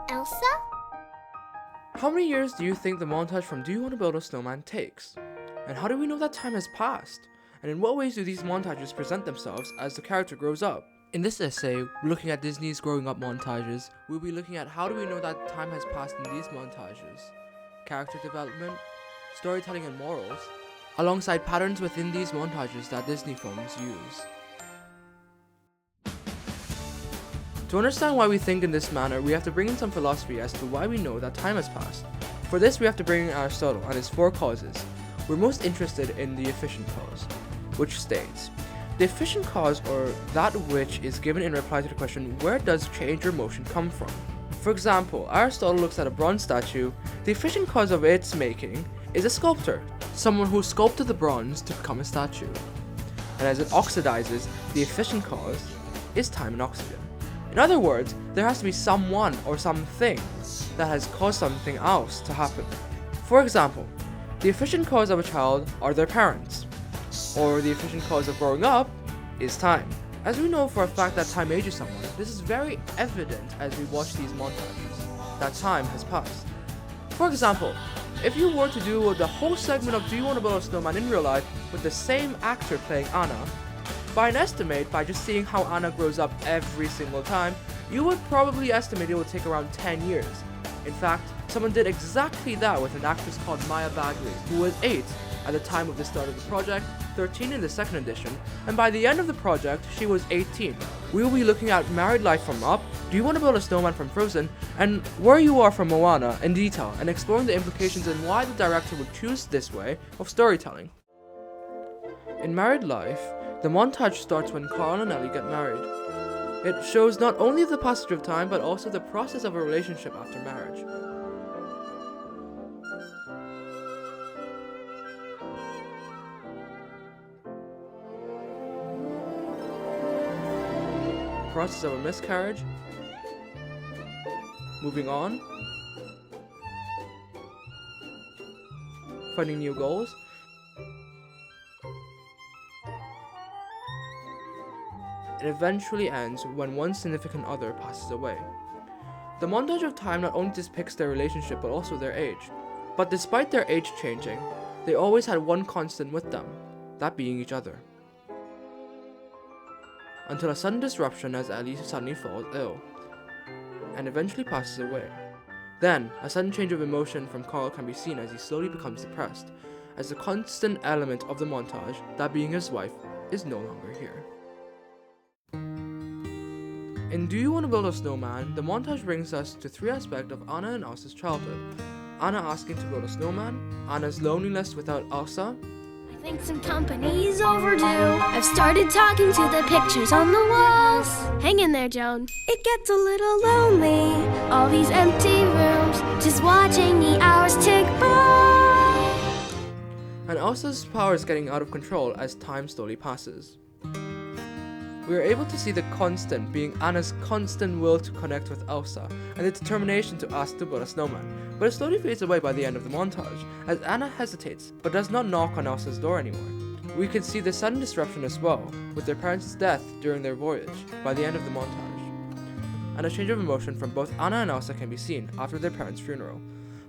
Elsa? How many years do you think the montage from Do You Want to Build a Snowman takes? And how do we know that time has passed? And in what ways do these montages present themselves as the character grows up? In this essay, looking at Disney's growing up montages, we'll be looking at how do we know that time has passed in these montages, character development, storytelling and morals, alongside patterns within these montages that Disney films use. To understand why we think in this manner, we have to bring in some philosophy as to why we know that time has passed. For this, we have to bring in Aristotle and his 4 causes. We're most interested in the efficient cause, which states, the efficient cause, or that which is given in reply to the question, where does change or motion come from? For example, Aristotle looks at a bronze statue. The efficient cause of its making is a sculptor, someone who sculpted the bronze to become a statue. And as it oxidizes, the efficient cause is time and oxygen. In other words, there has to be someone or something that has caused something else to happen. For example, the efficient cause of a child are their parents, or the efficient cause of growing up is time. As we know for a fact that time ages someone, this is very evident as we watch these montages, that time has passed. For example, if you were to do the whole segment of Do You Want to Build a Snowman in real life with the same actor playing Anna, by an estimate, by just seeing how Anna grows up every single time, you would probably estimate it would take around 10 years. In fact, someone did exactly that with an actress called Maya Bagley, who was 8 at the time of the start of the project, 13 in the second edition, and by the end of the project, she was 18. We will be looking at Married Life from Up, Do You Want to Build a Snowman from Frozen, and Where You Are from Moana in detail, and exploring the implications and why the director would choose this way of storytelling. In Married Life, the montage starts when Carl and Ellie get married. It shows not only the passage of time, but also the process of a relationship after marriage. Process of a miscarriage, moving on, finding new goals, it eventually ends when one significant other passes away. The montage of time not only depicts their relationship but also their age. But despite their age changing, they always had one constant with them, that being each other. Until a sudden disruption as Ellie suddenly falls ill, and eventually passes away. Then, a sudden change of emotion from Carl can be seen as he slowly becomes depressed, as the constant element of the montage, that being his wife, is no longer here. In Do You Want to Build a Snowman, the montage brings us to 3 aspects of Anna and Elsa's childhood. Anna asking to build a snowman, Anna's loneliness without Elsa, I think some company's overdue. I've started talking to the pictures on the walls. Hang in there, Joan. It gets a little lonely, all these empty rooms, just watching the hours tick by. and Elsa's power is getting out of control as time slowly passes. We are able to see the constant being Anna's constant will to connect with Elsa and the determination to ask to build a snowman, but it slowly fades away by the end of the montage as Anna hesitates but does not knock on Elsa's door anymore. We can see the sudden disruption as well, with their parents' death during their voyage by the end of the montage, and a change of emotion from both Anna and Elsa can be seen after their parents' funeral,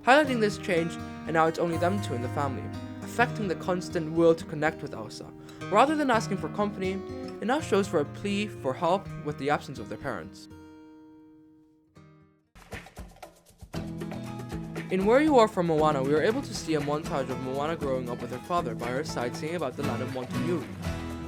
highlighting this change, and now it's only them two in the family, affecting the constant will to connect with Elsa. Rather than asking for company, it now shows for a plea for help with the absence of their parents. In Where You Are from Moana, we are able to see a montage of Moana growing up with her father by her side singing about the land of Motunui,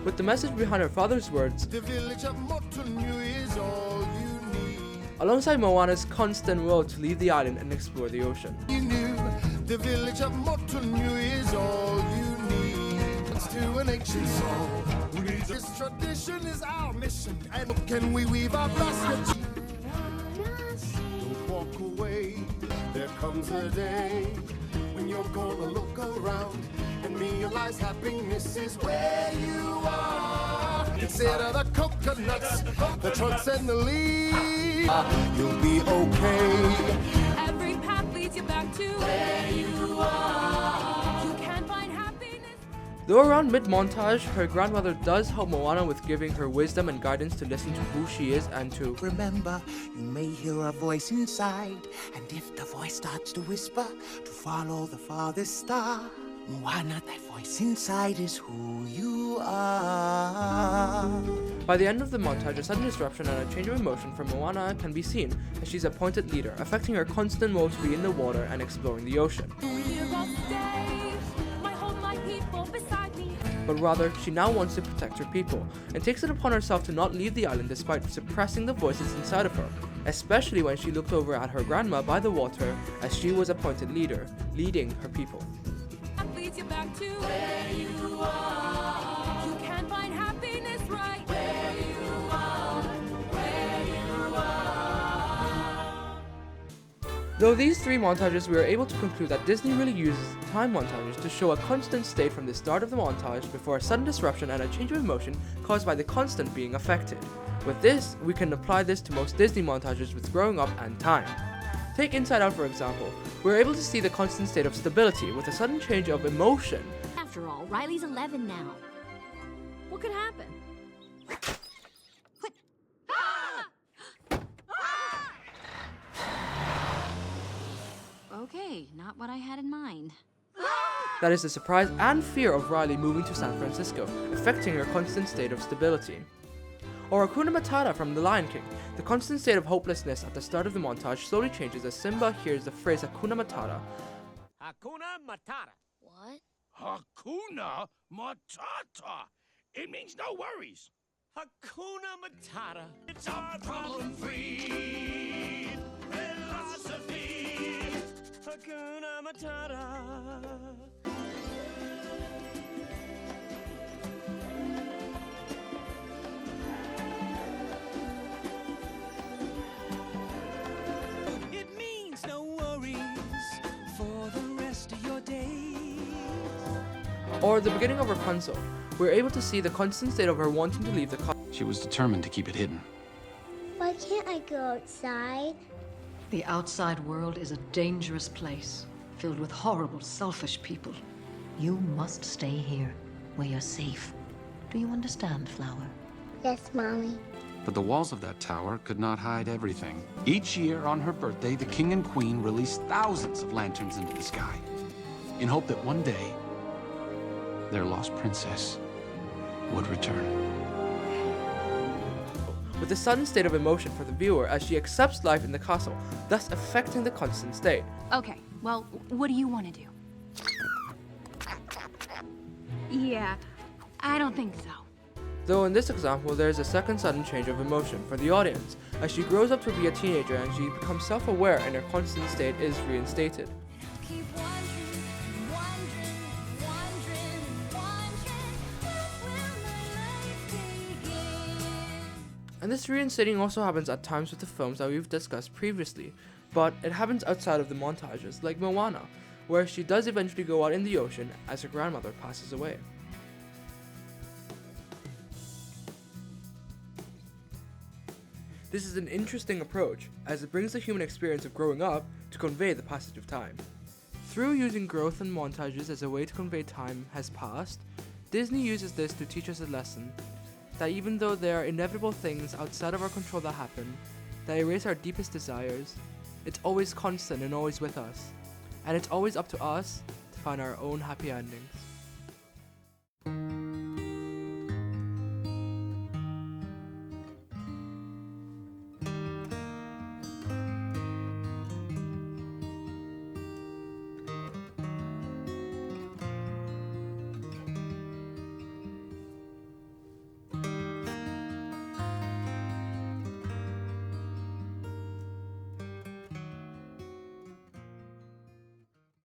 with the message behind her father's words, "The village of Motunui is all you need." alongside Moana's constant will to leave the island and explore the ocean. You knew the village of Motunui is all you need. It's to an ancient song. This tradition is our mission, and can we weave our baskets? Don't walk away. There comes a day when you're gonna look around and realize happiness is where you are. Consider the coconuts, the trunks and the leaves. You'll be okay. Every path leads you back to where you are. You can find happiness. Though around mid-montage, her grandmother does help Moana with giving her wisdom and guidance to listen to who she is and to Remember, you may hear a voice inside, and if the voice starts to whisper, to follow the farthest star. Moana, that voice inside is who you are. By the end of the montage, a sudden disruption and a change of emotion from Moana can be seen as she's appointed leader, affecting her constant will to be in the water and exploring the ocean. But rather, she now wants to protect her people, and takes it upon herself to not leave the island despite suppressing the voices inside of her, especially when she looked over at her grandma by the water as she was appointed leader, leading her people. Leads you back to where you are. You can find happiness right where you are. Where you are. Though these three montages, we are able to conclude that Disney really uses time montages to show a constant state from the start of the montage before a sudden disruption and a change of emotion caused by the constant being affected. With this, we can apply this to most Disney montages with growing up and time. Take Inside Out for example. We're able to see the constant state of stability with a sudden change of emotion. After all, Riley's 11 now. What could happen? What? Okay, not what I had in mind. That is the surprise and fear of Riley moving to San Francisco, affecting her constant state of stability. Or Hakuna Matata from The Lion King. The constant state of hopelessness at the start of the montage slowly changes as Simba hears the phrase Hakuna Matata. Hakuna Matata. What? Hakuna Matata. It means no worries. Hakuna Matata. It's our problem-free philosophy. Hakuna Matata. It means no worries for the rest of your days. Or the beginning of Rapunzel. We're able to see the constant state of her wanting to leave the castle. She was determined to keep it hidden. Why can't I go outside? The outside world is a dangerous place, filled with horrible, selfish people. You must stay here, where you're safe. Do you understand, Flower? Yes, Mommy. But the walls of that tower could not hide everything. Each year on her birthday, the king and queen released thousands of lanterns into the sky, in hope that one day, their lost princess would return. With a sudden state of emotion for the viewer as she accepts life in the castle, thus affecting the constant state. Okay, well, what do you want to do? Yeah, I don't think so. Though in this example, there is a second sudden change of emotion for the audience, as she grows up to be a teenager and she becomes self-aware and her constant state is reinstated. Keep wondering, wondering, what will my life begin? And this reinstating also happens at times with the films that we've discussed previously, but it happens outside of the montages, like Moana, where she does eventually go out in the ocean as her grandmother passes away. This is an interesting approach, as it brings the human experience of growing up to convey the passage of time. Through using growth and montages as a way to convey time has passed, Disney uses this to teach us a lesson that even though there are inevitable things outside of our control that happen, that erase our deepest desires, it's always constant and always with us, and it's always up to us to find our own happy endings.